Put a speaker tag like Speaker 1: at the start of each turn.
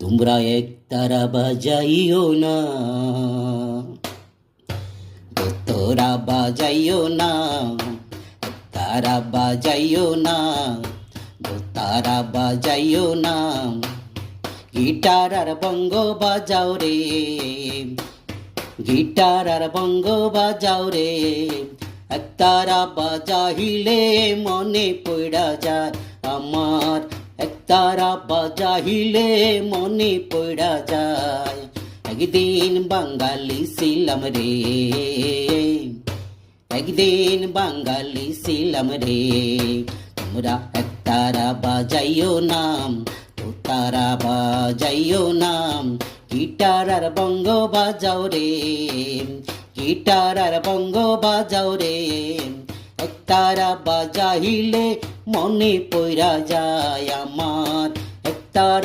Speaker 1: তোমরা একতারা বাজাইও না, দোতারা বাজাইও না, একতারা বাজাইও না, দোতারা বাজাইও না। গিটার আর বঙ্গ বাজাও রে, গিটার আর বঙ্গ বাজাও রে, একতারা বাজাইলে মনে পড়া যায় আমার, একতারা বাজাইলে মনে পড়া যায়। একদিন বাঙালি ছিলাম রে, একদিন বাঙালি ছিলাম রে। তোমরা একতারা বাজাইও নাম, দোতারা বাজাইও নাম, গিটার আর বঙ্গ বাজাও রে, গিটার আর বঙ্গ বাজাও রে। একতারা বাজাইলে মনে পড়া যায় আমার, একতারা